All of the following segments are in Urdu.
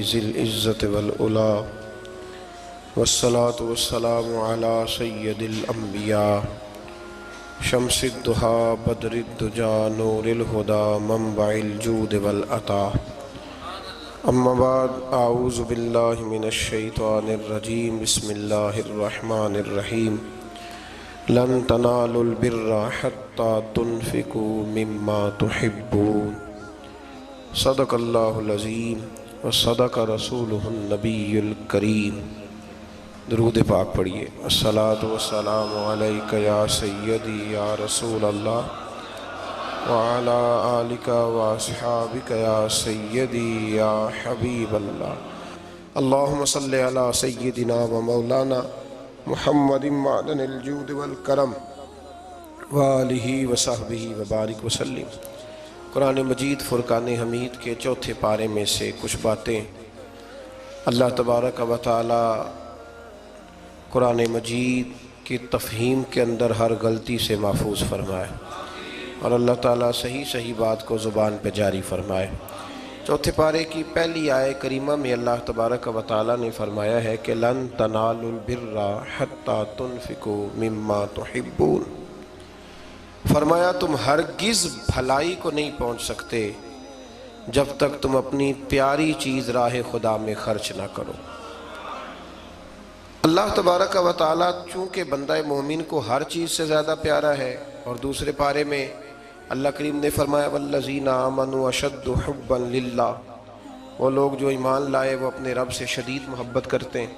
ذی العزت والعلا والصلاة والسلام علی سید الانبیاء شمس الضحیٰ بدر الدجا نور الہدا منبع الجود والعطا اما بعد اعوذ باللہ من الشیطان الرجیم بسم اللہ الرحمن الرحیم لن تنالوا البر حتی تنفقوا مما تحبون صدق اللہ العظیم وصدق رسولہ النبی الکریم۔ درود پاک پڑھیے۔ الصلاۃ والسلام علیک یا سیدی یا رسول اللہ وعلی آلک واصحابک یا سیدی یا حبیب اللہ۔ اللہم صلی علی سیدنا و مولانا محمد معدن الجود والکرم وآلہ وصحبہ وبارک وسلم۔ قرآن مجید فرقان حمید کے چوتھے پارے میں سے کچھ باتیں اللہ تبارک و تعالی قرآن مجید کی تفہیم کے اندر ہر غلطی سے محفوظ فرمائے اور اللہ تعالیٰ صحیح بات کو زبان پہ جاری فرمائے۔ چوتھے پارے کی پہلی آیت کریمہ میں اللہ تبارک و تعالیٰ نے فرمایا ہے کہ لن تنالوا البر حتی تنفقوا مما تحبون، فرمایا تم ہرگز بھلائی کو نہیں پہنچ سکتے جب تک تم اپنی پیاری چیز راہ خدا میں خرچ نہ کرو۔ اللہ تبارک و تعالیٰ چونکہ بندہ مومن کو ہر چیز سے زیادہ پیارا ہے، اور دوسرے پارے میں اللہ کریم نے فرمایا والذین آمنوا اشد حبا للہ، وہ لوگ جو ایمان لائے وہ اپنے رب سے شدید محبت کرتے ہیں۔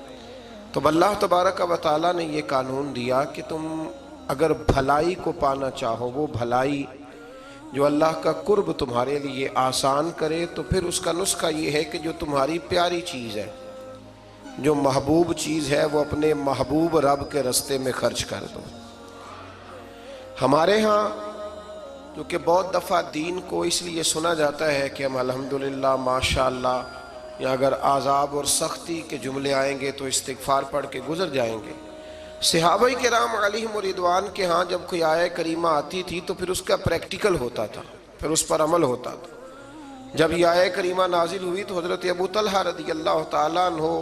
تو اللہ تبارک و تعالیٰ نے یہ قانون دیا کہ تم اگر بھلائی کو پانا چاہو، وہ بھلائی جو اللہ کا قرب تمہارے لیے آسان کرے، تو پھر اس کا نسخہ یہ ہے کہ جو تمہاری پیاری چیز ہے، جو محبوب چیز ہے، وہ اپنے محبوب رب کے رستے میں خرچ کر دو۔ ہمارے ہاں جو کہ بہت دفعہ دین کو اس لیے سنا جاتا ہے کہ ہم الحمدللہ ماشاءاللہ، یا اگر عذاب اور سختی کے جملے آئیں گے تو استغفار پڑھ کے گزر جائیں گے۔ صحابہ کرام علیہم رضوان کے ہاں جب کوئی آیت کریمہ آتی تھی تو پھر اس کا پریکٹیکل ہوتا تھا، پھر اس پر عمل ہوتا تھا۔ جب یہ آیت کریمہ نازل ہوئی تو حضرت ابو طلحہ رضی اللہ تعالیٰ عنہ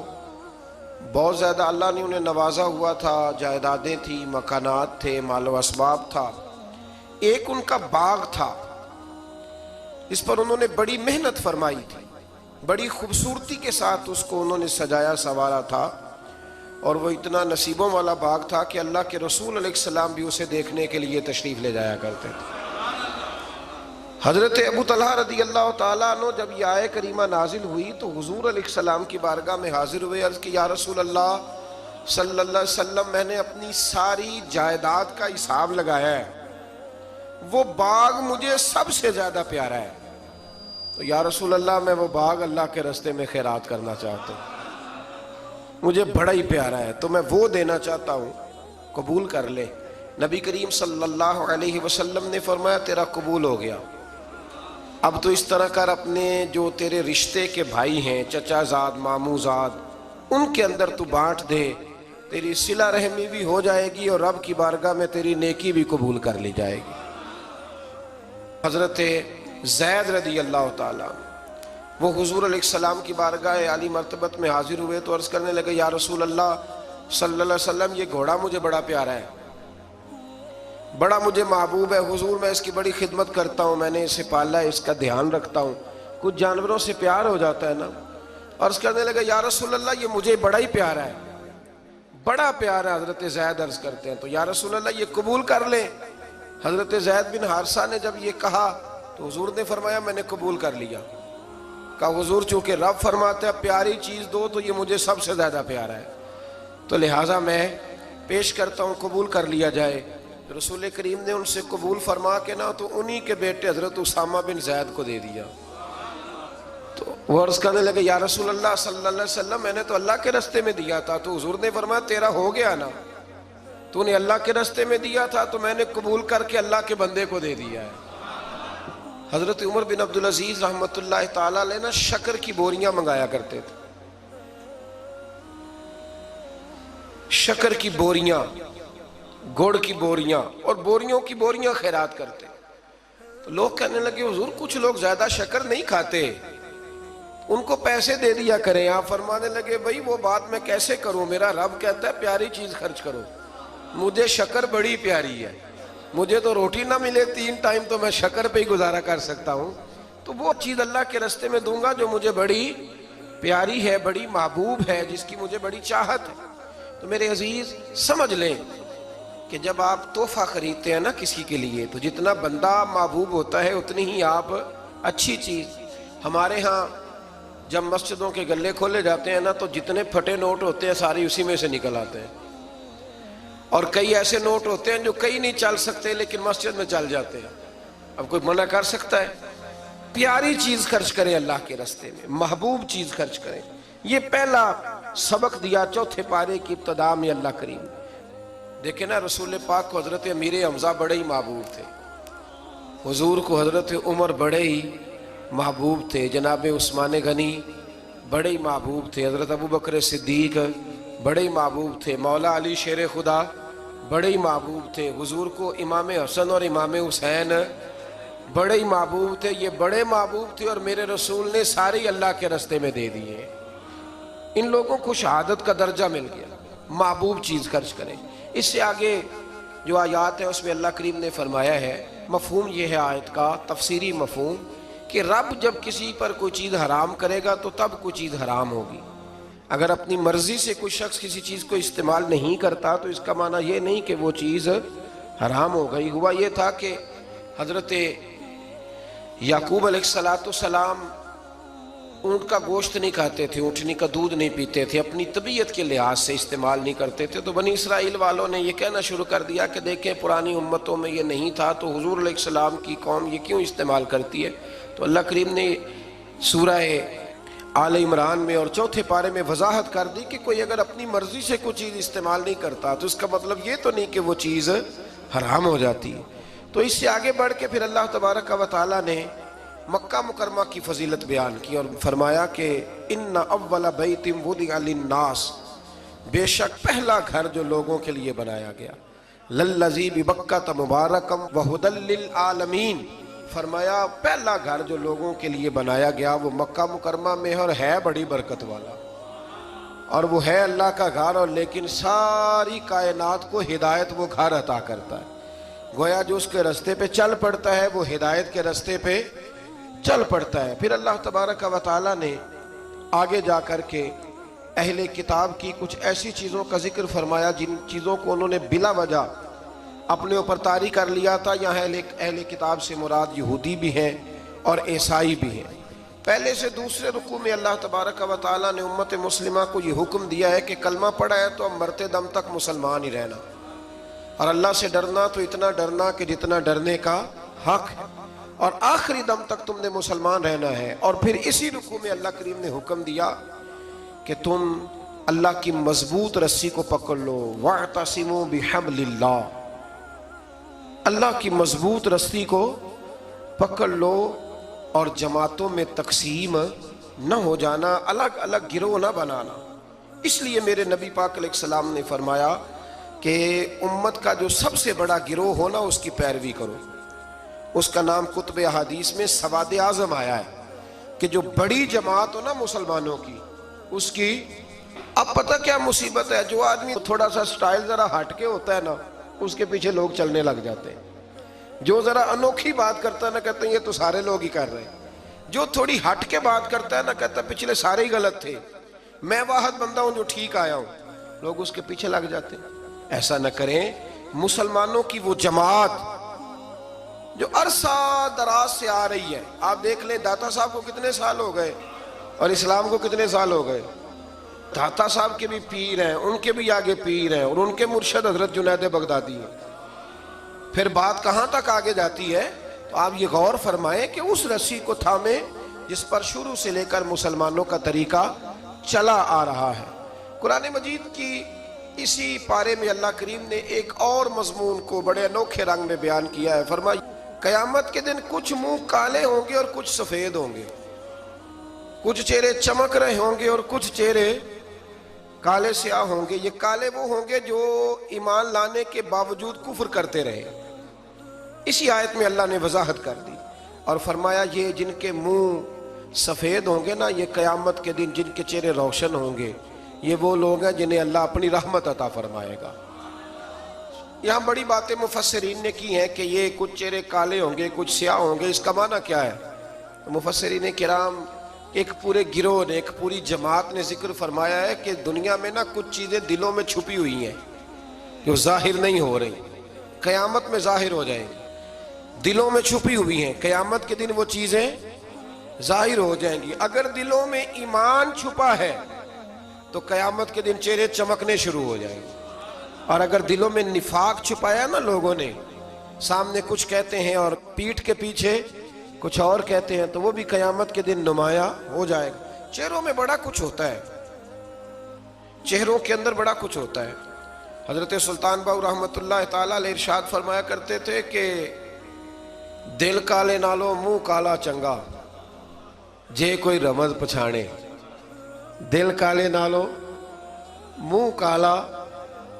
بہت زیادہ اللہ نے انہیں نوازا ہوا تھا، جائیدادیں تھیں، مکانات تھے، مال و اسباب تھا۔ ایک ان کا باغ تھا، اس پر انہوں نے بڑی محنت فرمائی تھی، بڑی خوبصورتی کے ساتھ اس کو انہوں نے سجایا سنوارا تھا، اور وہ اتنا نصیبوں والا باغ تھا کہ اللہ کے رسول علیہ السلام بھی اسے دیکھنے کے لیے تشریف لے جایا کرتے تھے۔ حضرت ابو طلحہ رضی اللہ تعالیٰ عنہ جب یہ آیت کریمہ نازل ہوئی تو حضور علیہ السلام کی بارگاہ میں حاضر ہوئے، عرض کی یا رسول اللہ صلی اللہ علیہ وسلم، میں نے اپنی ساری جائیداد کا حساب لگایا ہے، وہ باغ مجھے سب سے زیادہ پیارا ہے، تو یا رسول اللہ میں وہ باغ اللہ کے راستے میں خیرات کرنا چاہتا ہوں، مجھے بڑا ہی پیارا ہے، تو میں وہ دینا چاہتا ہوں، قبول کر لے۔ نبی کریم صلی اللہ علیہ وسلم نے فرمایا تیرا قبول ہو گیا، اب تو اس طرح کر اپنے جو تیرے رشتے کے بھائی ہیں، چچا زاد، ماموں زاد، ان کے اندر تو بانٹ دے، تیری صلہ رحمی بھی ہو جائے گی اور رب کی بارگاہ میں تیری نیکی بھی قبول کر لی جائے گی۔ حضرت زید رضی اللہ تعالیٰ وہ حضور علیہ السلام کی بارگاہ عالی مرتبت میں حاضر ہوئے تو عرض کرنے لگے یا رسول اللہ صلی اللہ علیہ وسلم، یہ گھوڑا مجھے بڑا پیارا ہے، بڑا مجھے محبوب ہے، حضور میں اس کی بڑی خدمت کرتا ہوں، میں نے اسے پالا ہے، اس کا دھیان رکھتا ہوں۔ کچھ جانوروں سے پیار ہو جاتا ہے نا، عرض کرنے لگے یا رسول اللہ یہ مجھے بڑا ہی پیارا ہے، بڑا پیارا ہے۔ حضرت زید عرض کرتے ہیں تو یا رسول اللہ یہ قبول کر لیں۔ حضرت زید بن حارثہ نے جب یہ کہا تو حضور نے فرمایا میں نے قبول کر لیا۔ کہا حضور چونکہ رب فرماتا ہے پیاری چیز دو تو یہ مجھے سب سے زیادہ پیارا ہے، تو لہٰذا میں پیش کرتا ہوں، قبول کر لیا جائے۔ رسول کریم نے ان سے قبول فرما کے نا تو انہی کے بیٹے حضرت اسامہ بن زید کو دے دیا۔ تو وہ عرض کرنے لگے یا رسول اللہ صلی اللہ علیہ وسلم، میں نے تو اللہ کے راستے میں دیا تھا، تو حضور نے فرمایا تیرا ہو گیا نا، تو نے اللہ کے راستے میں دیا تھا تو میں نے قبول کر کے اللہ کے بندے کو دے دیا ہے۔ حضرت عمر بن عبدالعزیز رحمۃ اللہ تعالیٰ علیہ نا شکر کی بوریاں منگایا کرتے تھے، شکر کی بوریاں، گڑ کی بوریاں، اور بوریوں کی بوریاں خیرات کرتے۔ تو لوگ کہنے لگے حضور کچھ لوگ زیادہ شکر نہیں کھاتے، ان کو پیسے دے دیا کریں. آپ فرمانے لگے بھائی وہ بات میں کیسے کروں, میرا رب کہتا ہے پیاری چیز خرچ کرو. مجھے شکر بڑی پیاری ہے, مجھے تو روٹی نہ ملے 3 ٹائم تو میں شکر پہ ہی گزارا کر سکتا ہوں, تو وہ چیز اللہ کے راستے میں دوں گا جو مجھے بڑی پیاری ہے, بڑی محبوب ہے, جس کی مجھے بڑی چاہت ہے. تو میرے عزیز سمجھ لیں کہ جب آپ تحفہ خریدتے ہیں نا کسی کے لیے, تو جتنا بندہ محبوب ہوتا ہے اتنی ہی آپ اچھی چیز. ہمارے ہاں جب مسجدوں کے گلے کھولے جاتے ہیں نا, تو جتنے پھٹے نوٹ ہوتے ہیں ساری اسی میں سے نکل آتے ہیں, اور کئی ایسے نوٹ ہوتے ہیں جو کئی نہیں چل سکتے لیکن مسجد میں چل جاتے ہیں. اب کوئی منع کر سکتا ہے؟ پیاری چیز خرچ کریں اللہ کے راستے میں, محبوب چیز خرچ کریں. یہ پہلا سبق دیا چوتھے پارے کی ابتدا میں اللہ کریم. دیکھیں نا رسول پاک کو حضرت امیر حمزہ بڑے ہی محبوب تھے, حضور کو حضرت عمر بڑے ہی محبوب تھے, جناب عثمان غنی بڑے ہی محبوب تھے, حضرت ابو بکر صدیق بڑے ہی محبوب تھے, مولا علی شیر خدا بڑے ہی محبوب تھے, حضور کو امام حسن اور امام حسین بڑے ہی محبوب تھے. یہ بڑے محبوب تھے اور میرے رسول نے سارے اللہ کے راستے میں دے دیے. ان لوگوں کو شہادت کا درجہ مل گیا. محبوب چیز خرچ کریں. اس سے آگے جو آیات ہے اس میں اللہ کریم نے فرمایا ہے, مفہوم یہ ہے آیت کا, تفسیری مفہوم, کہ رب جب کسی پر کوئی چیز حرام کرے گا تو تب کوئی چیز حرام ہوگی. اگر اپنی مرضی سے کوئی شخص کسی چیز کو استعمال نہیں کرتا تو اس کا معنی یہ نہیں کہ وہ چیز حرام ہو گئی. ہوا یہ تھا کہ حضرت یعقوب علیہ السلام اونٹ کا گوشت نہیں کھاتے تھے, اونٹنی کا دودھ نہیں پیتے تھے, اپنی طبیعت کے لحاظ سے استعمال نہیں کرتے تھے. تو بنی اسرائیل والوں نے یہ کہنا شروع کر دیا کہ دیکھیں پرانی امتوں میں یہ نہیں تھا, تو حضور علیہ السلام کی قوم یہ کیوں استعمال کرتی ہے. تو اللہ کریم نے سورہ آل عمران میں اور چوتھے پارے میں وضاحت کر دی کہ کوئی اگر اپنی مرضی سے کوئی چیز استعمال نہیں کرتا تو اس کا مطلب یہ تو نہیں کہ وہ چیز حرام ہو جاتی ہے. تو اس سے آگے بڑھ کے پھر اللہ تبارک و تعالیٰ نے مکہ مکرمہ کی فضیلت بیان کی اور فرمایا کہ ان اول بیت وضع للناس, بے شک پہلا گھر جو لوگوں کے لیے بنایا گیا, للذی ببکۃ مبارکا وہدی للعالمین, فرمایا پہلا گھر جو لوگوں کے لیے بنایا گیا وہ مکہ مکرمہ میں اور ہے بڑی برکت والا, اور وہ ہے اللہ کا گھر, اور لیکن ساری کائنات کو ہدایت وہ گھر عطا کرتا ہے. گویا جو اس کے راستے پہ چل پڑتا ہے وہ ہدایت کے راستے پہ چل پڑتا ہے. پھر اللہ تبارک و تعالیٰ نے آگے جا کر کے اہل کتاب کی کچھ ایسی چیزوں کا ذکر فرمایا جن چیزوں کو انہوں نے بلا وجہ اپنے اوپر طاری کر لیا تھا. یہاں اہل کتاب سے مراد یہودی بھی ہیں اور عیسائی بھی ہیں. پہلے سے دوسرے رکوع میں اللہ تبارک و تعالیٰ نے امت مسلمہ کو یہ حکم دیا ہے کہ کلمہ پڑھا ہے تو اب مرتے دم تک مسلمان ہی رہنا, اور اللہ سے ڈرنا تو اتنا ڈرنا کہ جتنا ڈرنے کا حق ہے, اور آخری دم تک تم نے مسلمان رہنا ہے. اور پھر اسی رکوع میں اللہ کریم نے حکم دیا کہ تم اللہ کی مضبوط رسی کو پکڑ لو, وَاعْتَصِمُوا بِحَبْلِ اللَّهِ, اللہ کی مضبوط رسی کو پکڑ لو اور جماعتوں میں تقسیم نہ ہو جانا, الگ الگ گروہ نہ بنانا. اس لیے میرے نبی پاک علیہ السلام نے فرمایا کہ امت کا جو سب سے بڑا گروہ ہونا اس کی پیروی کرو. اس کا نام کتب احادیث میں سواد اعظم آیا ہے کہ جو بڑی جماعت ہو نا مسلمانوں کی, اس کی اب پتہ کیا مصیبت ہے, جو آدمی تھوڑا سا سٹائل ذرا ہٹ کے ہوتا ہے نا اس کے پیچھے لوگ چلنے لگ جاتے ہیں. جو ذرا انوکھی بات کرتا ہے نا کہتے ہیں یہ تو سارے لوگ ہی کر رہے ہیں. جو تھوڑی ہٹ کے بات کرتا ہے نا کہتا ہے پچھلے سارے ہی غلط تھے, میں واحد بندہ ہوں جو ٹھیک آیا ہوں, لوگ اس کے پیچھے لگ جاتے ہیں. ایسا نہ کریں. مسلمانوں کی وہ جماعت جو عرصہ دراز سے آ رہی ہے, آپ دیکھ لیں داتا صاحب کو کتنے سال ہو گئے اور اسلام کو کتنے سال ہو گئے. داتا صاحب کے بھی پیر ہیں, ان کے بھی آگے پیر ہیں, اور ان کے مرشد حضرت جنید بغدادی ہیں. پھر بات کہاں تک آگے جاتی ہے تو آپ یہ غور فرمائیں کہ اس رسی کو تھامیں جس پر شروع سے لے کر مسلمانوں کا طریقہ چلا آ رہا ہے. قرآن مجید کی اسی پارے میں اللہ کریم نے ایک اور مضمون کو بڑے انوکھے رنگ میں بیان کیا ہے. فرمایا قیامت کے دن کچھ منہ کالے ہوں گے اور کچھ سفید ہوں گے, کچھ چہرے چمک رہے ہوں گے اور کچھ چہرے کالے سیاہ ہوں گے. یہ کالے وہ ہوں گے جو ایمان لانے کے باوجود کفر کرتے رہے. اسی آیت میں اللہ نے وضاحت کر دی اور فرمایا یہ جن کے منہ سفید ہوں گے نا، یہ قیامت کے دن جن کے چہرے روشن ہوں گے، یہ وہ لوگ ہیں جنہیں اللہ اپنی رحمت عطا فرمائے گا۔ یہاں بڑی باتیں مفسرین نے کی ہیں کہ یہ کچھ چہرے کالے ہوں گے، کچھ سیاہ ہوں گے، اس کا معنی کیا ہے؟ تو مفسرین کرام ایک پورے گروہ نے، ایک پوری جماعت نے ذکر فرمایا ہے کہ دنیا میں نا کچھ چیزیں دلوں میں چھپی ہوئی ہیں جو ظاہر نہیں ہو رہی، قیامت میں ظاہر ہو جائیں گی۔ دلوں میں چھپی ہوئی ہیں، قیامت کے دن وہ چیزیں ظاہر ہو جائیں گی۔ اگر دلوں میں ایمان چھپا ہے تو قیامت کے دن چہرے چمکنے شروع ہو جائیں گے، اور اگر دلوں میں نفاق چھپایا نا لوگوں نے، سامنے کچھ کہتے ہیں اور پیٹھ کے پیچھے کچھ اور کہتے ہیں، تو وہ بھی قیامت کے دن نمایاں ہو جائے گا۔ چہروں میں بڑا کچھ ہوتا ہے، چہروں کے اندر بڑا کچھ ہوتا ہے۔ حضرت سلطان باؤ رحمۃ اللہ تعالیٰ علیہ ارشاد فرمایا کرتے تھے کہ دل کالے نالو منہ کالا چنگا جے کوئی رمز پچھانے۔ دل کالے نالو منہ کالا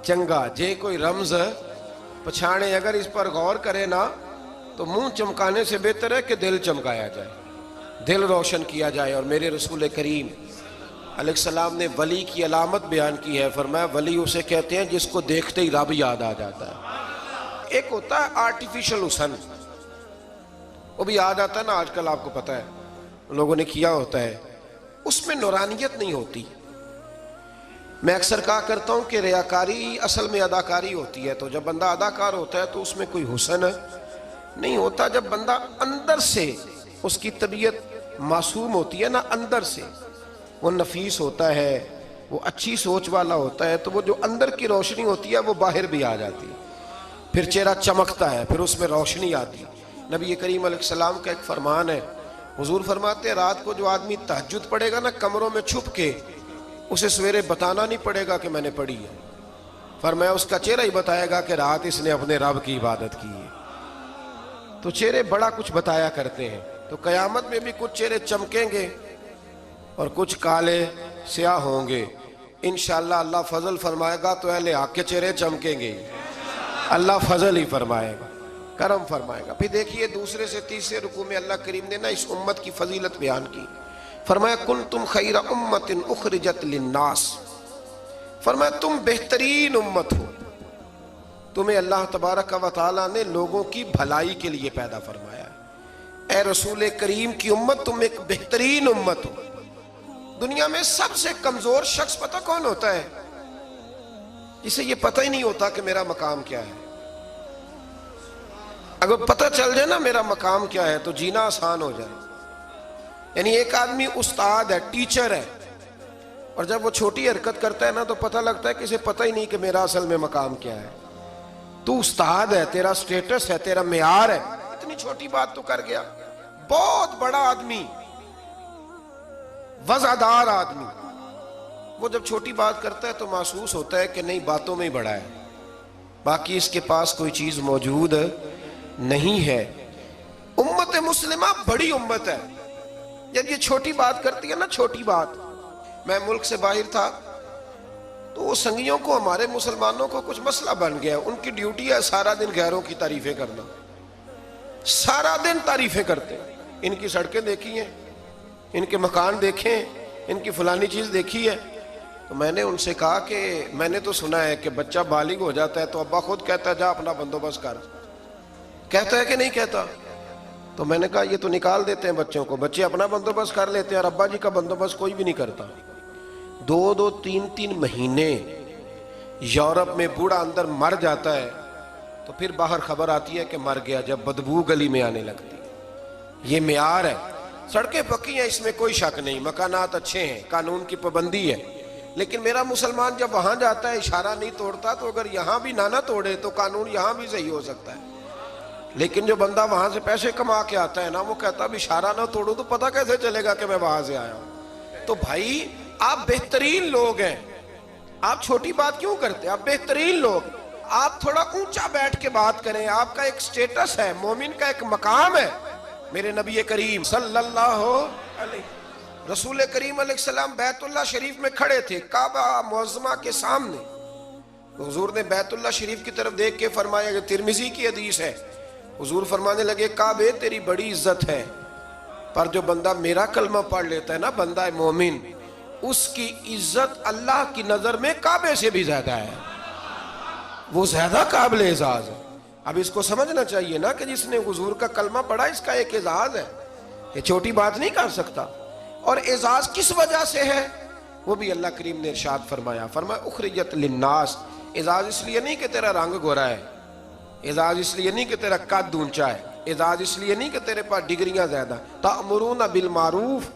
چنگا جے کوئی رمز پچھانے۔ اگر اس پر غور کرے نا تو منہ چمکانے سے بہتر ہے کہ دل چمکایا جائے، دل روشن کیا جائے۔ اور میرے رسول کریم علیہ السلام نے ولی کی علامت بیان کی ہے، فرمایا ولی اسے کہتے ہیں جس کو دیکھتے ہی رب یاد آ جاتا ہے۔ ایک ہوتا ہے آرٹیفیشل حسن، وہ بھی یاد آتا ہے نا، آج کل آپ کو پتہ ہے لوگوں نے کیا ہوتا ہے، اس میں نورانیت نہیں ہوتی۔ میں اکثر کہا کرتا ہوں کہ ریاکاری اصل میں اداکاری ہوتی ہے، تو جب بندہ اداکار ہوتا ہے تو اس میں کوئی حسن نہیں ہوتا۔ جب بندہ اندر سے اس کی طبیعت معصوم ہوتی ہے نا، اندر سے وہ نفیس ہوتا ہے، وہ اچھی سوچ والا ہوتا ہے، تو وہ جو اندر کی روشنی ہوتی ہے وہ باہر بھی آ جاتی ہے، پھر چہرہ چمکتا ہے، پھر اس میں روشنی آتی ہے۔ نبی کریم علیہ السلام کا ایک فرمان ہے، حضور فرماتے ہیں رات کو جو آدمی تہجد پڑھے گا نا کمروں میں چھپ کے، اسے سویرے بتانا نہیں پڑے گا کہ میں نے پڑھی ہے، فرمایا اس کا چہرہ ہی بتائے گا کہ رات اس نے اپنے رب کی عبادت کی ہے۔ تو چہرے بڑا کچھ بتایا کرتے ہیں۔ تو قیامت میں بھی کچھ چہرے چمکیں گے اور کچھ کالے سیاہ ہوں گے۔ انشاءاللہ اللہ فضل فرمائے گا تو اہل حق کے چہرے چمکیں گے، اللہ فضل ہی فرمائے گا، کرم فرمائے گا۔ پھر دیکھیے دوسرے سے تیسرے رکوع میں اللہ کریم نے نا اس امت کی فضیلت بیان کی، فرمایا کنتم خیر امت اخرجت للناس، فرمایا تم بہترین امت ہو، تمہیں اللہ تبارک و تعالیٰ نے لوگوں کی بھلائی کے لیے پیدا فرمایا ہے۔ اے رسول کریم کی امت تم ایک بہترین امت ہو۔ دنیا میں سب سے کمزور شخص پتہ کون ہوتا ہے؟ جسے یہ پتہ ہی نہیں ہوتا کہ میرا مقام کیا ہے۔ اگر پتہ چل جائے نا میرا مقام کیا ہے تو جینا آسان ہو جائے۔ یعنی ایک آدمی استاد ہے، ٹیچر ہے، اور جب وہ چھوٹی حرکت کرتا ہے نا تو پتہ لگتا ہے کہ اسے پتہ ہی نہیں کہ میرا اصل میں مقام کیا ہے۔ تو استاد ہے، تیرا سٹیٹس ہے، تیرا معیار ہے، اتنی چھوٹی بات تو کر گیا۔ بہت بڑا آدمی، وزعدار آدمی، وہ جب چھوٹی بات کرتا ہے تو محسوس ہوتا ہے کہ نہیں باتوں میں ہی بڑا ہے، باقی اس کے پاس کوئی چیز موجود نہیں ہے۔ امت مسلمہ بڑی امت ہے۔ جب یہ چھوٹی بات کرتی ہے نا، چھوٹی بات، میں ملک سے باہر تھا تو وہ سنگیوں کو، ہمارے مسلمانوں کو کچھ مسئلہ بن گیا، ان کی ڈیوٹی ہے سارا دن غیروں کی تعریفیں کرنا، سارا دن تعریفیں کرتے ہیں۔ ان کی سڑکیں دیکھی ہیں، ان کے مکان دیکھیں، ان کی فلانی چیز دیکھی ہے۔ تو میں نے ان سے کہا کہ میں نے تو سنا ہے کہ بچہ بالغ ہو جاتا ہے تو ابا خود کہتا ہے جا اپنا بندوبست کر، کہتا ہے کہ نہیں کہتا؟ تو میں نے کہا یہ تو نکال دیتے ہیں بچوں کو، بچے اپنا بندوبست کر لیتے ہیں اور ابا جی کا بندوبست کوئی بھی نہیں کرتا۔ 2-2 3-3 مہینے یورپ میں بوڑھا اندر مر جاتا ہے تو پھر باہر خبر آتی ہے کہ مر گیا، جب بدبو گلی میں آنے لگتی۔ یہ معیار ہے۔ سڑکیں پکی ہیں، اس میں کوئی شک نہیں، مکانات اچھے ہیں، قانون کی پابندی ہے، لیکن میرا مسلمان جب وہاں جاتا ہے اشارہ نہیں توڑتا، تو اگر یہاں بھی نہ توڑے تو قانون یہاں بھی صحیح ہو سکتا ہے۔ لیکن جو بندہ وہاں سے پیسے کما کے آتا ہے نا، وہ کہتا اب اشارہ نہ توڑوں تو پتہ کیسے چلے گا کہ میں وہاں سے آیا ہوں۔ تو بھائی آپ بہترین لوگ ہیں، آپ چھوٹی بات کیوں کرتے ہیں؟ آپ بہترین لوگ، آپ تھوڑا اونچا بیٹھ کے بات کریں، آپ کا ایک سٹیٹس ہے، مومن کا ایک مقام ہے۔ میرے نبی کریم صلی اللہ علیہ، رسول کریم علیہ السلام بیت اللہ شریف میں کھڑے تھے، کعبہ معظمہ کے سامنے، حضور نے بیت اللہ شریف کی طرف دیکھ کے فرمایا، کہ ترمذی کی حدیث ہے، حضور فرمانے لگے کعبے تیری بڑی عزت ہے، پر جو بندہ میرا کلمہ پڑھ لیتا ہے نا، بندہ مومن، اس کی عزت اللہ کی نظر میں کعبے سے بھی زیادہ ہے، وہ زیادہ قابل اعزاز ہے۔ اب اس کو سمجھنا چاہیے نا کہ جس نے حضور کا کلمہ پڑھا اس کا ایک اعزاز ہے، یہ چھوٹی بات نہیں کر سکتا۔ اور اعزاز کس وجہ سے ہے وہ بھی اللہ کریم نے ارشاد فرمایا، اخرجت للناس، اعزاز اس لیے نہیں کہ تیرا رنگ گورا ہے، اعزاز اس لیے نہیں کہ تیرا قد اونچا ہے، اعزاز اس لیے نہیں کہ تیرے پاس ڈگریاں زیادہ، تأمرون بالمعروف،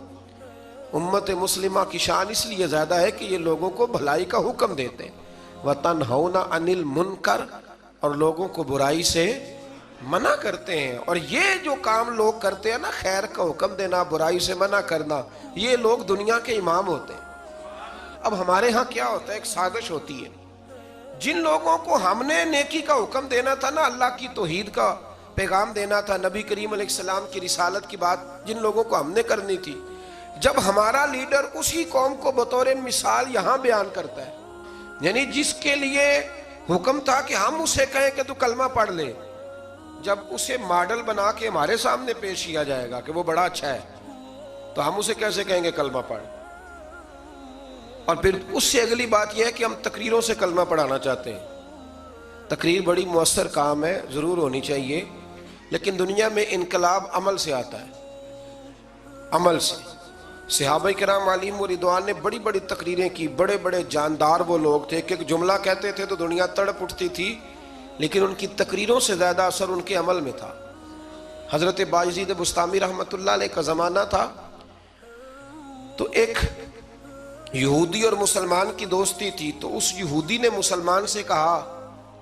امت مسلمہ کی شان اس لیے زیادہ ہے کہ یہ لوگوں کو بھلائی کا حکم دیتے ہیں، وَتَنْهَوْنَ عَنِ الْمُنْكَرِ، اور لوگوں کو برائی سے منع کرتے ہیں۔ اور یہ جو کام لوگ کرتے ہیں نا، خیر کا حکم دینا، برائی سے منع کرنا، یہ لوگ دنیا کے امام ہوتے ہیں۔ اب ہمارے ہاں کیا ہوتا ہے، ایک سازش ہوتی ہے، جن لوگوں کو ہم نے نیکی کا حکم دینا تھا نا، اللہ کی توحید کا پیغام دینا تھا، نبی کریم علیہ السلام کی رسالت کی بات جن لوگوں کو ہم نے کرنی تھی، جب ہمارا لیڈر اسی قوم کو بطور مثال یہاں بیان کرتا ہے، یعنی جس کے لیے حکم تھا کہ ہم اسے کہیں کہ تو کلمہ پڑھ لے، جب اسے ماڈل بنا کے ہمارے سامنے پیش کیا جائے گا کہ وہ بڑا اچھا ہے، تو ہم اسے کیسے کہیں گے کلمہ پڑھ؟ اور پھر اس سے اگلی بات یہ ہے کہ ہم تقریروں سے کلمہ پڑھانا چاہتے ہیں۔ تقریر بڑی مؤثر کام ہے، ضرور ہونی چاہیے، لیکن دنیا میں انقلاب عمل سے آتا ہے، عمل سے۔ صحابہ کرام علیہم رضوان نے بڑی بڑی تقریریں کی، بڑے بڑے جاندار وہ لوگ تھے کہ ایک جملہ کہتے تھے تو دنیا تڑپ اٹھتی تھی، لیکن ان کی تقریروں سے زیادہ اثر ان کے عمل میں تھا۔ حضرت باجزید بسطامی رحمۃ اللہ علیہ کا زمانہ تھا، تو ایک یہودی اور مسلمان کی دوستی تھی، تو اس یہودی نے مسلمان سے کہا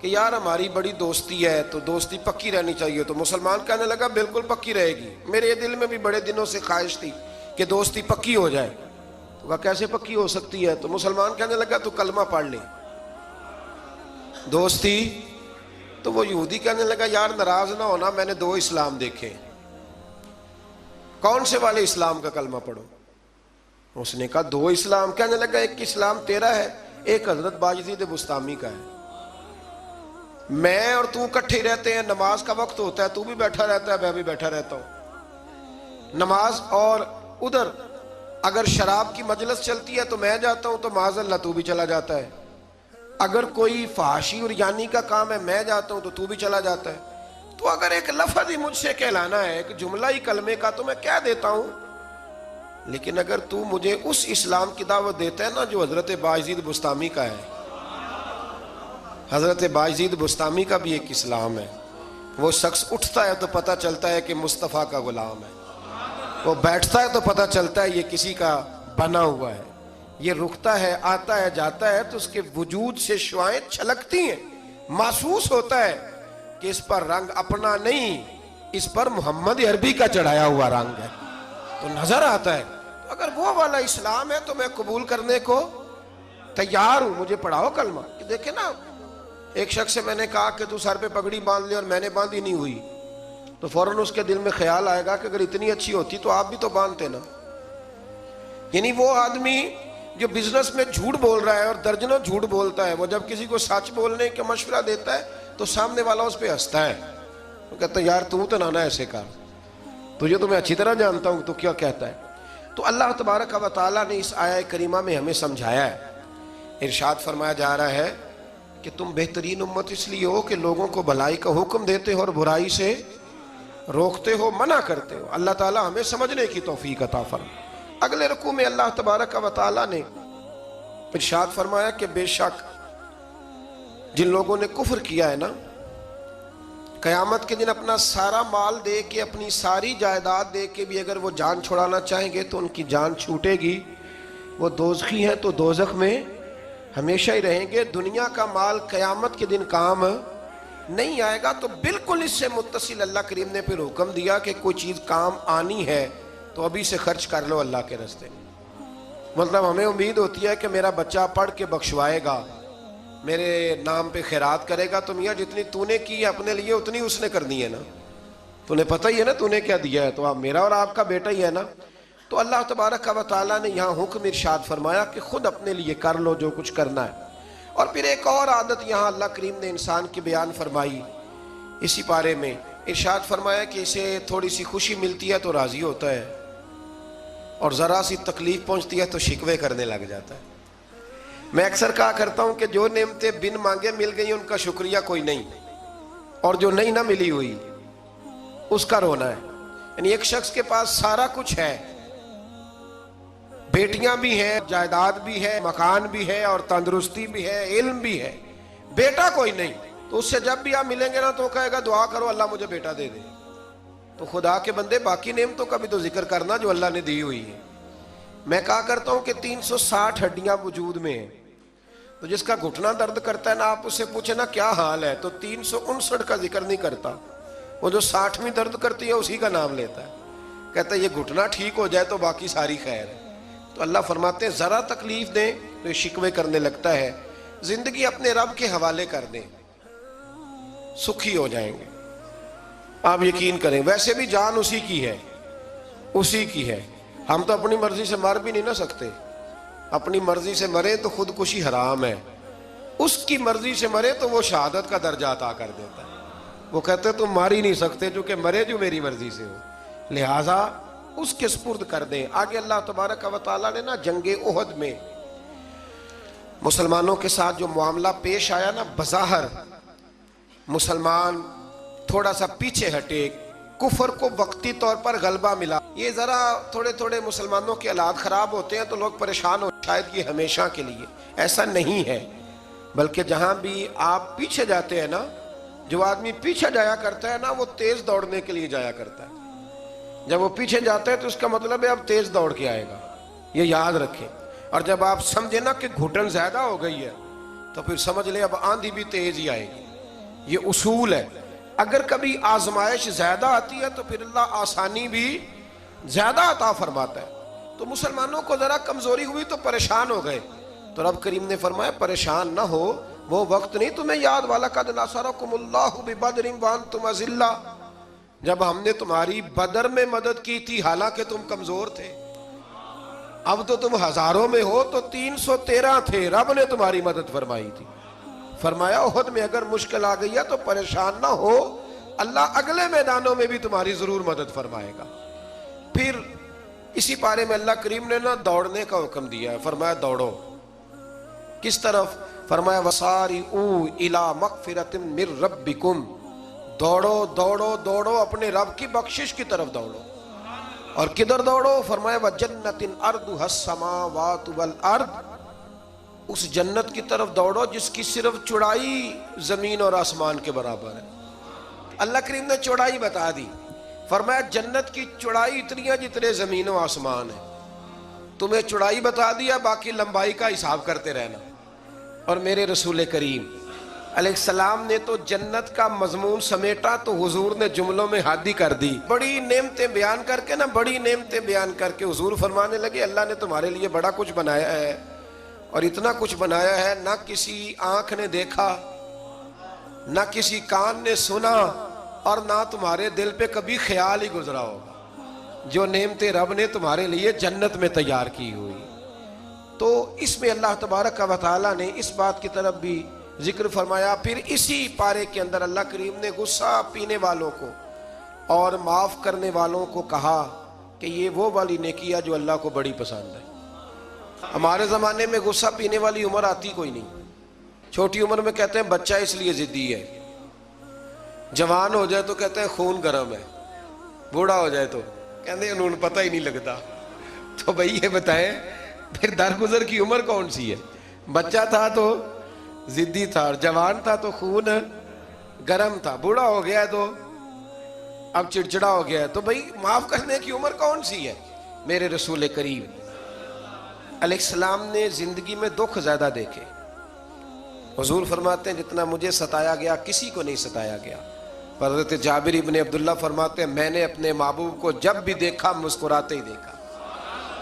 کہ یار ہماری بڑی دوستی ہے تو دوستی پکی رہنی چاہیے، تو مسلمان کہنے لگا بالکل پکی رہے گی، میرے دل میں بھی بڑے دنوں سے خواہش تھی کہ دوستی پکی ہو جائے۔ تو کہا کیسے پکی ہو سکتی ہے؟ تو مسلمان کہنے لگا تو کلمہ پڑھ لے دوستی۔ تو وہ یہودی کہنے لگا یار ناراض نہ ہونا، میں نے دو اسلام دیکھے، کون سے والے اسلام کا کلمہ پڑھو؟ اس نے کہا دو اسلام۔ کہنے لگا ایک اسلام تیرا ہے، ایک حضرت باجزید بسطامی کا ہے، میں اور تو اکٹھے رہتے ہیں، نماز کا وقت ہوتا ہے تو بھی بیٹھا رہتا ہے، میں بھی بیٹھا رہتا ہوں نماز، اور ادھر اگر شراب کی مجلس چلتی ہے تو میں جاتا ہوں تو معاذ اللہ تو بھی چلا جاتا ہے، اگر کوئی فحاشی اور یعنی کا کام ہے میں جاتا ہوں تو بھی چلا جاتا ہے۔ تو اگر ایک لفظ ہی مجھ سے کہلانا ہے، ایک جملہ ہی کلمے کا، تو میں کہہ دیتا ہوں، لیکن اگر تو مجھے اس اسلام کی دعوت دیتا ہے نا جو حضرت باجزید بسطامی کا ہے، حضرت باجزید بسطامی کا بھی ایک اسلام ہے، وہ شخص اٹھتا ہے تو پتہ چلتا ہے کہ مصطفیٰ کا غلام ہے، وہ بیٹھتا ہے تو پتہ چلتا ہے یہ کسی کا بنا ہوا ہے، یہ رکتا ہے، آتا ہے، جاتا ہے تو اس کے وجود سے شعائیں چھلکتی ہیں، محسوس ہوتا ہے کہ اس پر رنگ اپنا نہیں، اس پر محمد عربی کا چڑھایا ہوا رنگ ہے، تو نظر آتا ہے۔ اگر وہ والا اسلام ہے تو میں قبول کرنے کو تیار ہوں، مجھے پڑھاؤ کلمہ۔ دیکھیں نا، ایک شخص سے میں نے کہا کہ تو سر پہ پگڑی باندھ لے، اور میں نے باندھی نہیں ہوئی، تو فوراً اس کے دل میں خیال آئے گا کہ اگر اتنی اچھی ہوتی تو آپ بھی تو باندھتے نا۔ یعنی وہ آدمی جو بزنس میں جھوٹ بول رہا ہے اور درجنوں جھوٹ بولتا ہے، وہ جب کسی کو سچ بولنے کا مشورہ دیتا ہے تو سامنے والا اس پہ ہنستا ہے، وہ کہتا ہے یار تو نہ ایسے کر، تجھے تو میں اچھی طرح جانتا ہوں تو کیا کہتا ہے۔ تو اللہ تبارک و تعالیٰ نے اس آیہ کریمہ میں ہمیں سمجھایا ہے، ارشاد فرمایا جا رہا ہے کہ تم بہترین امت اس لیے ہو کہ لوگوں کو بھلائی کا حکم دیتے ہو اور برائی سے روکتے ہو، منع کرتے ہو۔ اللہ تعالیٰ ہمیں سمجھنے کی توفیق عطا فرمائے۔ اگلے رکوع میں اللہ تبارک و تعالیٰ نے ارشاد فرمایا کہ بے شک جن لوگوں نے کفر کیا ہے نا، قیامت کے دن اپنا سارا مال دے کے، اپنی ساری جائیداد دے کے بھی اگر وہ جان چھڑانا چاہیں گے تو ان کی جان چھوٹے گی، وہ دوزخی ہیں تو دوزخ میں ہمیشہ ہی رہیں گے۔ دنیا کا مال قیامت کے دن کام نہیں آئے گا۔ تو بالکل اس سے متصل اللہ کریم نے پھر حکم دیا کہ کوئی چیز کام آنی ہے تو ابھی سے خرچ کر لو اللہ کے راستے میں۔ مطلب ہمیں امید ہوتی ہے کہ میرا بچہ پڑھ کے بخشوائے گا، میرے نام پہ خیرات کرے گا، تو میاں جتنی تو نے کی ہے اپنے لیے اتنی اس نے کرنی ہے نا، تو نے پتہ ہی ہے نا تو نے کیا دیا ہے، تو آپ میرا اور آپ کا بیٹا ہی ہے نا۔ تو اللہ تبارک و تعالیٰ نے یہاں حکم ارشاد فرمایا کہ خود اپنے لیے کر لو جو کچھ کرنا ہے۔ اور پھر ایک اور عادت یہاں اللہ کریم نے انسان کی بیان فرمائی اسی پارے میں، ارشاد فرمایا کہ اسے تھوڑی سی خوشی ملتی ہے تو راضی ہوتا ہے، اور ذرا سی تکلیف پہنچتی ہے تو شکوے کرنے لگ جاتا ہے. میں اکثر کہا کرتا ہوں کہ جو نعمتیں بن مانگے مل گئی ان کا شکریہ کوئی نہیں، اور جو نہیں نہ ملی ہوئی اس کا رونا ہے. یعنی ایک شخص کے پاس سارا کچھ ہے، بیٹیاں بھی ہیں، جائیداد بھی ہے، مکان بھی ہے، اور تندرستی بھی ہے، علم بھی ہے، بیٹا کوئی نہیں، تو اس سے جب بھی آپ ملیں گے نا تو وہ کہے گا دعا کرو اللہ مجھے بیٹا دے دے. تو خدا کے بندے باقی نعمتوں کا بھی تو ذکر کرنا جو اللہ نے دی ہوئی ہے. میں کہا کرتا ہوں کہ 360 ہڈیاں وجود میں ہیں، تو جس کا گھٹنا درد کرتا ہے نا آپ اس سے پوچھیں نا کیا حال ہے تو 359 کا ذکر نہیں کرتا، وہ جو 60ویں درد کرتی ہے اسی کا نام لیتا ہے، کہتا ہے یہ گھٹنا ٹھیک ہو جائے تو باقی ساری خیر ہے. تو اللہ فرماتے ہیں ذرا تکلیف دیں تو یہ شکوے کرنے لگتا ہے. زندگی اپنے رب کے حوالے کر دیں، سکھی ہو جائیں گے. آپ یقین کریں ویسے بھی جان اسی کی ہے، اسی کی ہے. ہم تو اپنی مرضی سے مر بھی نہیں نہ سکتے، اپنی مرضی سے مرے تو خودکشی حرام ہے، اس کی مرضی سے مرے تو وہ شہادت کا درجہ عطا کر دیتا ہے. وہ کہتے تم مار ہی نہیں سکتے جو کہ مرے جو میری مرضی سے ہو، لہٰذا اس کے سپرد کر دیں. آگے اللہ تبارک و تعالیٰ نے نا جنگ احد میں مسلمانوں کے ساتھ جو معاملہ پیش آیا نا، بظاہر مسلمان تھوڑا سا پیچھے ہٹے، کفر کو وقتی طور پر غلبہ ملا. یہ ذرا تھوڑے تھوڑے مسلمانوں کے حالات خراب ہوتے ہیں تو لوگ پریشان ہو، شاید یہ ہمیشہ کے لیے. ایسا نہیں ہے، بلکہ جہاں بھی آپ پیچھے جاتے ہیں نا، جو آدمی پیچھے جایا کرتا ہے نا وہ تیز دوڑنے کے لیے جایا کرتا ہے. جب وہ پیچھے جاتا ہے تو اس کا مطلب ہے اب تیز دوڑ کے آئے گا، یہ یاد رکھیں. اور جب آپ سمجھیں نا کہ گھٹن زیادہ ہو گئی ہے تو پھر سمجھ لیں اب آندھی بھی تیز ہی آئے گی. یہ اصول ہے. اگر کبھی آزمائش زیادہ آتی ہے تو پھر اللہ آسانی بھی زیادہ عطا فرماتا ہے. تو مسلمانوں کو ذرا کمزوری ہوئی تو پریشان ہو گئے، تو رب کریم نے فرمایا پریشان نہ ہو، وہ وقت نہیں تمہیں یاد والا قد نصرکم اللہ ببدر وانتم اذلہ، جب ہم نے تمہاری بدر میں مدد کی تھی حالانکہ تم کمزور تھے. اب تو تم ہزاروں میں ہو تو 313 تھے، رب نے تمہاری مدد فرمائی تھی. فرمایا احد میں اگر مشکل آ گئی ہے تو پریشان نہ ہو، اللہ اگلے میدانوں میں بھی تمہاری ضرور مدد فرمائے گا. پھر اسی پارے میں اللہ کریم نے نا دوڑنے کا حکم دیا ہے. فرمایا دوڑو. کس طرف؟ فرمایا وَسَارِعُوا إِلَىٰ مَغْفِرَةٍ مِّن رَبِّكُمْ، دوڑو دوڑو دوڑو اپنے رب کی بخشش کی طرف دوڑو. اور کدھر دوڑو؟ فرمایا وَجَنَّةٍ أَرْضُهَا السَّمَاوَاتُ وَالْأَرْضُ، اس جنت کی طرف دوڑو جس کی صرف چوڑائی زمین اور آسمان کے برابر ہے. اللہ کریم نے چوڑائی بتا دی. فرمایا جنت کی چوڑائی اتنی ہے جتنے زمین و آسمان ہے. تمہیں چوڑائی بتا دیا، باقی لمبائی کا حساب کرتے رہنا. اور میرے رسول کریم علیہ السلام نے تو جنت کا مضمون سمیٹا تو حضور نے جملوں میں حد ہی کر دی. بڑی نعمتیں بیان کر کے نا، بڑی نعمتیں بیان کر کے حضور فرمانے لگے اللہ نے تمہارے لیے بڑا کچھ بنایا ہے، اور اتنا کچھ بنایا ہے نہ کسی آنکھ نے دیکھا، نہ کسی کان نے سنا، اور نہ تمہارے دل پہ کبھی خیال ہی گزرا ہوگا، جو نعمتیں رب نے تمہارے لیے جنت میں تیار کی ہوئی. تو اس میں اللہ تبارک و تعالیٰ نے اس بات کی طرف بھی ذکر فرمایا. پھر اسی پارے کے اندر اللہ کریم نے غصہ پینے والوں کو اور معاف کرنے والوں کو کہا کہ یہ وہ والی نیکی ہے جو اللہ کو بڑی پسند ہے. ہمارے زمانے میں غصہ پینے والی عمر آتی کوئی نہیں. چھوٹی عمر میں کہتے ہیں بچہ اس لیے ضدی ہے، جوان ہو جائے تو کہتے ہیں خون گرم ہے، بوڑھا ہو جائے تو کہتے ہیں انہوں نے پتہ ہی نہیں لگتا. تو بھائی یہ بتائیں پھر درگزر کی عمر کون سی ہے؟ بچہ تھا تو ضدی تھا، اور جوان تھا تو خون گرم تھا، بوڑھا ہو گیا ہے تو اب چڑچڑا ہو گیا ہے. تو بھائی معاف کرنے کی عمر کون سی ہے؟ میرے رسول کریم علیہ السلام نے زندگی میں دکھ زیادہ دیکھے. حضور فرماتے ہیں جتنا مجھے ستایا گیا کسی کو نہیں ستایا گیا. حضرت جابر ابن عبداللہ فرماتے ہیں میں نے اپنے محبوب کو جب بھی دیکھا مسکراتے ہی دیکھا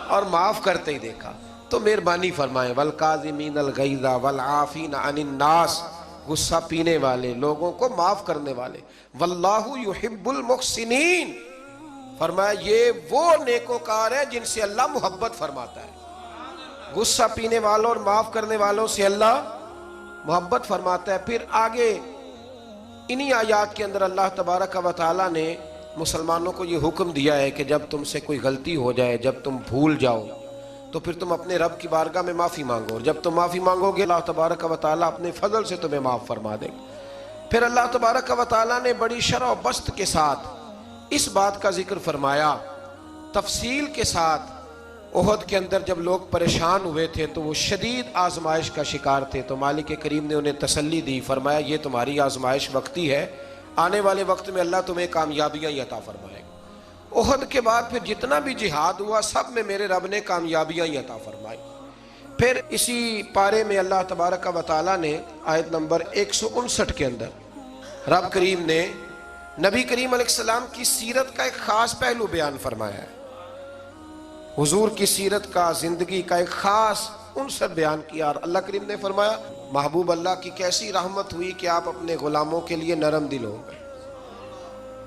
اور معاف کرتے ہی دیکھا. تو مہربانی فرمائیں والکاظمین الغیظ والعافین عن الناس، غصہ پینے والے، لوگوں کو معاف کرنے والے. واللہ یحب المحسنین، فرمایا یہ وہ نیکوکار ہے جن سے اللہ محبت فرماتا ہے. غصہ پینے والوں اور معاف کرنے والوں سے اللہ محبت فرماتا ہے. پھر آگے انہی آیات کے اندر اللہ تبارک و تعالیٰ نے مسلمانوں کو یہ حکم دیا ہے کہ جب تم سے کوئی غلطی ہو جائے، جب تم بھول جاؤ، تو پھر تم اپنے رب کی بارگاہ میں معافی مانگو، اور جب تم معافی مانگو گے اللہ تبارک و تعالیٰ اپنے فضل سے تمہیں معاف فرما دے گا۔ پھر اللہ تبارک و تعالیٰ نے بڑی شرح و بسط کے ساتھ اس بات کا ذکر فرمایا، تفصیل کے ساتھ۔ احد کے اندر جب لوگ پریشان ہوئے تھے تو وہ شدید آزمائش کا شکار تھے، تو مالک کریم نے انہیں تسلی دی، فرمایا یہ تمہاری آزمائش وقتی ہے، آنے والے وقت میں اللہ تمہیں کامیابیاں ہی عطا فرمائے گا۔ احد کے بعد پھر جتنا بھی جہاد ہوا سب میں میرے رب نے کامیابیاں ہی عطا فرمائی۔ پھر اسی پارے میں اللہ تبارک و تعالیٰ نے آیت نمبر 159 کے اندر رب کریم نے نبی کریم علیہ السلام کی سیرت کا ایک خاص پہلو بیان فرمایا ہے، حضور کی سیرت کا، زندگی کا ایک خاص عنصر بیان کیا، اور اللہ کریم نے فرمایا محبوب اللہ کی کیسی رحمت ہوئی کہ آپ اپنے غلاموں کے لیے نرم دل ہو گئے۔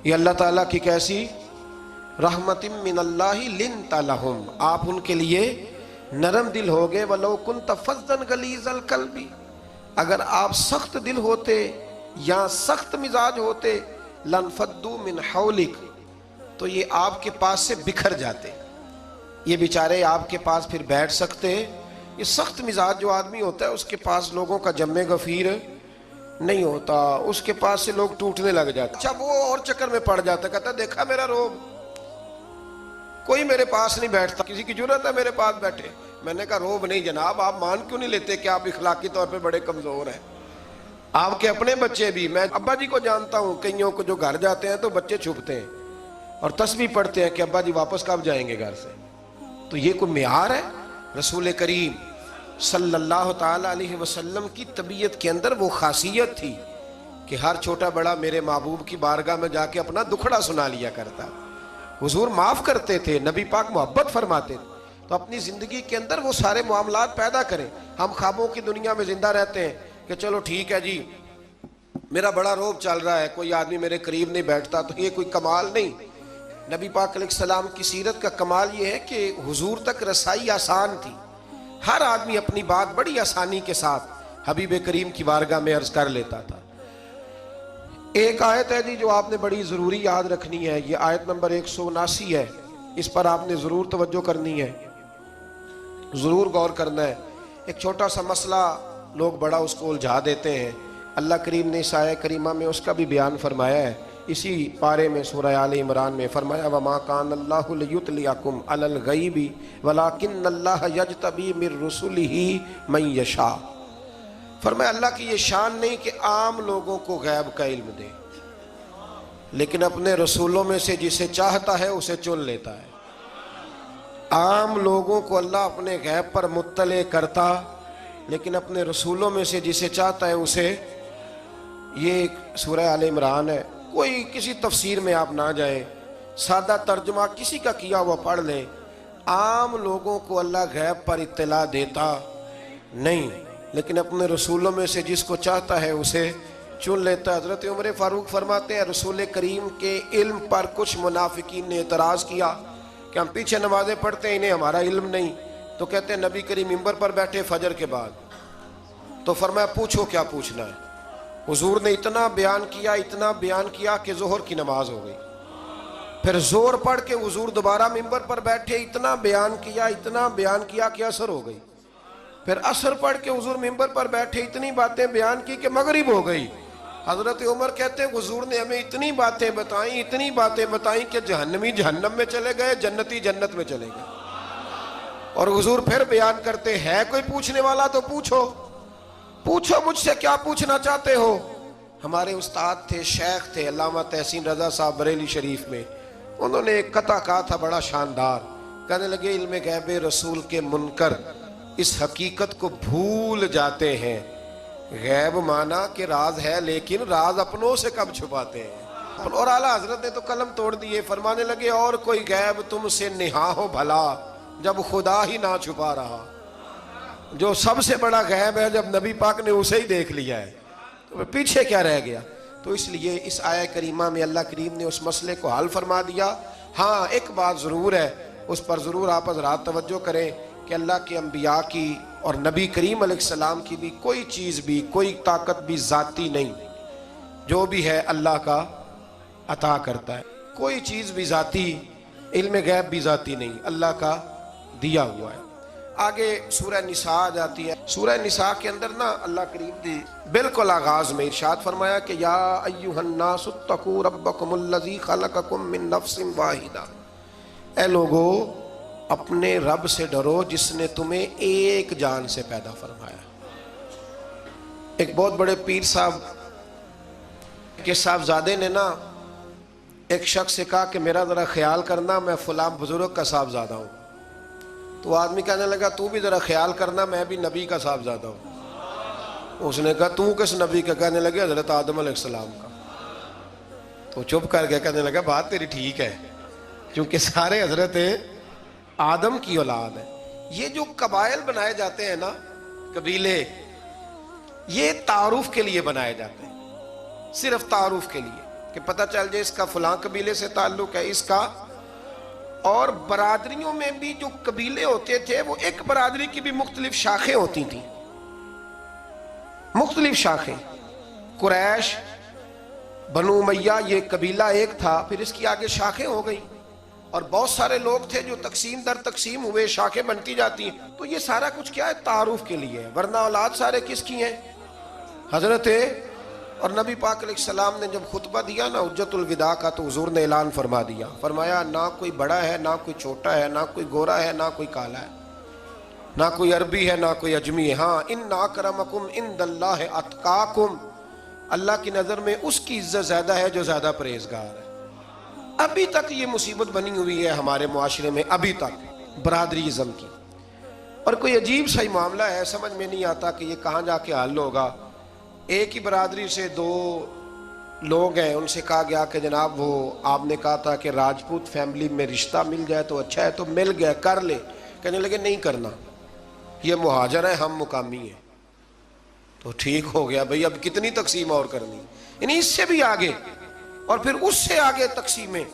یہ اللہ تعالیٰ کی کیسی رحمت من اللہ لنت لہم، آپ ان کے لیے نرم دل ہو گئے۔ وَلَوْ كُنْتَ فَظًّا غَلِيظَ الْقَلْبِ، اگر آپ سخت دل ہوتے یا سخت مزاج ہوتے، لَانْفَضُّوا مِنْ حَوْلِكَ، تو یہ آپ کے پاس سے بکھر جاتے، یہ بیچارے آپ کے پاس پھر بیٹھ سکتے۔ یہ سخت مزاج جو آدمی ہوتا ہے اس کے پاس لوگوں کا جمع غفیر نہیں ہوتا، اس کے پاس سے لوگ ٹوٹنے لگ جاتے۔ اچھا وہ اور چکر میں پڑ جاتا، کہتا دیکھا میرا روب، کوئی میرے پاس نہیں بیٹھتا، کسی کی جرت ہے میرے پاس بیٹھے؟ میں نے کہا روب نہیں جناب، آپ مان کیوں نہیں لیتے کہ آپ اخلاقی طور پہ بڑے کمزور ہیں؟ آپ کے اپنے بچے بھی، میں ابا جی کو جانتا ہوں، کئیوں کو جو گھر جاتے ہیں تو بچے چھپتے ہیں اور تسبیح پڑھتے ہیں کہ ابا جی واپس کب جائیں گے گھر سے۔ تو یہ کوئی معیار ہے؟ رسول کریم صلی اللہ تعالیٰ علیہ وسلم کی طبیعت کے اندر وہ خاصیت تھی کہ ہر چھوٹا بڑا میرے محبوب کی بارگاہ میں جا کے اپنا دکھڑا سنا لیا کرتا، حضور معاف کرتے تھے، نبی پاک محبت فرماتے تھے۔ تو اپنی زندگی کے اندر وہ سارے معاملات پیدا کریں۔ ہم خوابوں کی دنیا میں زندہ رہتے ہیں کہ چلو ٹھیک ہے جی میرا بڑا روب چل رہا ہے، کوئی آدمی میرے قریب نہیں بیٹھتا، تو یہ کوئی کمال نہیں۔ نبی پاک علیہ السلام کی سیرت کا کمال یہ ہے کہ حضور تک رسائی آسان تھی، ہر آدمی اپنی بات بڑی آسانی کے ساتھ حبیب کریم کی بارگاہ میں عرض کر لیتا تھا۔ ایک آیت ہے جی جو آپ نے بڑی ضروری یاد رکھنی ہے، یہ آیت نمبر 179 ہے، اس پر آپ نے ضرور توجہ کرنی ہے، ضرور غور کرنا ہے۔ ایک چھوٹا سا مسئلہ لوگ بڑا اس کو الجھا دیتے ہیں، اللہ کریم نے اس آیت کریمہ میں اس کا بھی بیان فرمایا ہے۔ اسی پارے میں سورہ آل عمران میں فرمایا وَمَا كَانَ اللَّهُ لِيُطْلِعَكُمْ عَلَى الْغَيْبِ وَلَكِنَّ اللَّهَ يَجْتَبِي مِن رُّسُلِهِ مَن يَشَاءُ، فرمایا اللہ کی یہ شان نہیں کہ عام لوگوں کو غیب کا علم دے، لیکن اپنے رسولوں میں سے جسے چاہتا ہے اسے چن لیتا ہے۔ عام لوگوں کو اللہ اپنے غیب پر مطلع کرتا، لیکن اپنے رسولوں میں سے جسے چاہتا ہے اسے، یہ سورہ آل عمران ہے۔ کوئی کسی تفسیر میں آپ نہ جائیں، سادہ ترجمہ کسی کا کیا ہوا پڑھ لیں، عام لوگوں کو اللہ غیب پر اطلاع دیتا نہیں، لیکن اپنے رسولوں میں سے جس کو چاہتا ہے اسے چن لیتا۔ حضرت عمر فاروق فرماتے ہیں رسول کریم کے علم پر کچھ منافقین نے اعتراض کیا کہ ہم پیچھے نمازیں پڑھتے ہیں، انہیں ہمارا علم نہیں، تو کہتے ہیں نبی کریم منبر پر بیٹھے فجر کے بعد، تو فرمایا پوچھو کیا پوچھنا ہے۔ حضور نے اتنا بیان کیا کہ ظہر کی نماز ہو گئی، پھر زور پڑھ کے حضور دوبارہ منبر پر بیٹھے، اتنا بیان کیا کہ عصر ہو گئی، پھر عصر پڑھ کے حضور منبر پر بیٹھے، اتنی باتیں بیان کی کہ مغرب ہو گئی۔ حضرت عمر کہتے ہیں حضور نے ہمیں اتنی باتیں بتائیں کہ جہنمی جہنم میں چلے گئے، جنتی جنت میں چلے گئے۔ اور حضور پھر بیان کرتے ہے کوئی پوچھنے والا تو پوچھو مجھ سے کیا پوچھنا چاہتے ہو۔ ہمارے استاد تھے، شیخ تھے علامہ تحسین رضا صاحب بریلی شریف میں، انہوں نے ایک قطعہ کہا تھا بڑا شاندار، کہنے لگے علم غیب رسول کے منکر اس حقیقت کو بھول جاتے ہیں، غیب مانا کہ راز ہے لیکن راز اپنوں سے کب چھپاتے ہیں۔ اور اعلیٰ حضرت نے تو قلم توڑ دیے، فرمانے لگے اور کوئی غیب تم سے نہا ہو بھلا جب خدا ہی نہ چھپا رہا، جو سب سے بڑا غیب ہے جب نبی پاک نے اسے ہی دیکھ لیا ہے تو پیچھے کیا رہ گیا۔ تو اس لیے اس آیت کریمہ میں اللہ کریم نے اس مسئلے کو حل فرما دیا۔ ہاں ایک بات ضرور ہے، اس پر ضرور آپ حضرات توجہ کریں کہ اللہ کے انبیاء کی اور نبی کریم علیہ السلام کی بھی کوئی چیز بھی، کوئی طاقت بھی ذاتی نہیں، جو بھی ہے اللہ کا عطا کرتا ہے۔ کوئی چیز بھی ذاتی، علم غیب بھی ذاتی نہیں، اللہ کا دیا ہوا ہے۔ آگے سورہ نساء آ جاتی ہے۔ سورہ نساء کے اندر نا اللہ کریم نے بالکل آغاز میں ارشاد فرمایا کہ یا ایھا الناس اتقوا ربکم الذی خلقکم من نفس واحدہ، اے لوگو اپنے رب سے ڈرو جس نے تمہیں ایک جان سے پیدا فرمایا۔ ایک بہت بڑے پیر صاحب کے صاحبزادے نے نا ایک شخص سے کہا کہ میرا ذرا خیال کرنا، میں فلاں بزرگ کا صاحبزادہ ہوں۔ تو آدمی کہنے لگا تو بھی ذرا خیال کرنا، میں بھی نبی کا صاحبزادہ ہوں۔ اس نے کہا تو کس نبی کا؟ کہنے لگے حضرت آدم علیہ السلام کا۔ تو چپ کر کے کہنے لگا بات تیری ٹھیک ہے، کیونکہ سارے حضرت آدم کی اولاد ہے۔ یہ جو قبائل بنائے جاتے ہیں نا، قبیلے، یہ تعارف کے لیے بنائے جاتے ہیں، صرف تعارف کے لیے کہ پتہ چل جائے اس کا فلاں قبیلے سے تعلق ہے، اس کا۔ اور برادریوں میں بھی جو قبیلے ہوتے تھے وہ ایک برادری کی بھی مختلف شاخیں ہوتی تھیں، مختلف شاخیں۔ قریش، بنو امیہ یہ قبیلہ ایک تھا، پھر اس کی آگے شاخیں ہو گئی، اور بہت سارے لوگ تھے جو تقسیم در تقسیم ہوئے، شاخیں بنتی جاتی ہیں۔ تو یہ سارا کچھ کیا ہے؟ تعارف کے لیے ہے، ورنہ اولاد سارے کس کی ہیں؟ حضرت۔ اور نبی پاک علیہ السلام نے جب خطبہ دیا نا حجت الوداع کا، تو حضور نے اعلان فرما دیا، فرمایا نہ کوئی بڑا ہے، نہ کوئی چھوٹا ہے، نہ کوئی گورا ہے، نہ کوئی کالا ہے، نہ کوئی عربی ہے، نہ کوئی اجمی ہے۔ ہاں، ان اکرمکم عند اللہ اتقاکم، اللہ کی نظر میں اس کی عزت زیادہ ہے جو زیادہ پرہیزگار ہے۔ ابھی تک یہ مصیبت بنی ہوئی ہے ہمارے معاشرے میں، ابھی تک برادریزم کی، اور کوئی عجیب سا ہی معاملہ ہے، سمجھ میں نہیں آتا کہ یہ کہاں جا کے حل ہوگا۔ ایک ہی برادری سے دو لوگ ہیں، ان سے کہا گیا کہ جناب وہ آپ نے کہا تھا کہ راجپوت فیملی میں رشتہ مل جائے تو اچھا ہے، تو مل گیا، کر لے۔ کہنے لگے نہیں کرنا، یہ مہاجر ہیں، ہم مقامی ہیں۔ تو ٹھیک ہو گیا بھئی، اب کتنی تقسیم اور کرنی، یعنی اس سے بھی آگے، اور پھر اس سے آگے تقسیمیں۔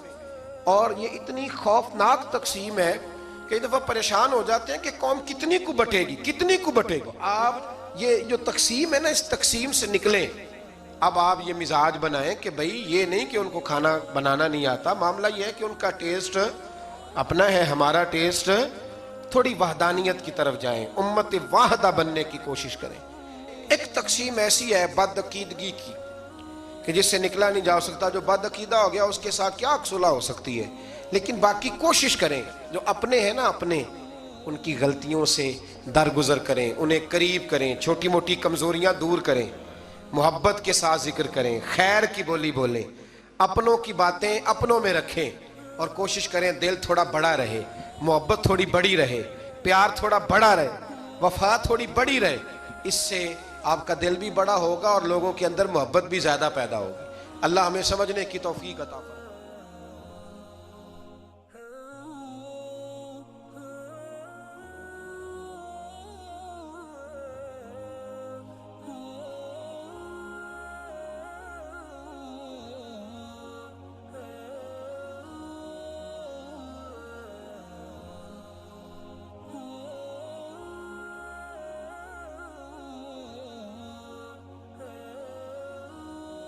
اور یہ اتنی خوفناک تقسیم ہے کئی دفعہ پریشان ہو جاتے ہیں کہ قوم کتنی کو بٹے گی، کتنی کو بٹے گی۔ آپ یہ جو تقسیم ہے نا، اس تقسیم سے نکلیں۔ اب آپ یہ مزاج بنائیں کہ بھئی یہ نہیں کہ ان کو کھانا بنانا نہیں آتا، معاملہ یہ ہے کہ ان کا ٹیسٹ اپنا ہے، ہمارا ٹیسٹ، تھوڑی وحدانیت کی طرف جائیں، امت واحدہ بننے کی کوشش کریں۔ ایک تقسیم ایسی ہے بد عقیدگی کی کہ جس سے نکلا نہیں جا سکتا، جو بد عقیدہ ہو گیا اس کے ساتھ کیا صلح ہو سکتی ہے، لیکن باقی کوشش کریں، جو اپنے ہیں نا اپنے، ان کی غلطیوں سے درگزر کریں، انہیں قریب کریں، چھوٹی موٹی کمزوریاں دور کریں، محبت کے ساتھ ذکر کریں، خیر کی بولی بولیں، اپنوں کی باتیں اپنوں میں رکھیں، اور کوشش کریں دل تھوڑا بڑا رہے، محبت تھوڑی بڑی رہے، پیار تھوڑا بڑا رہے، وفا تھوڑی بڑی رہے۔ اس سے آپ کا دل بھی بڑا ہوگا اور لوگوں کے اندر محبت بھی زیادہ پیدا ہوگی۔ اللہ ہمیں سمجھنے کی توفیق عطا فرمائے۔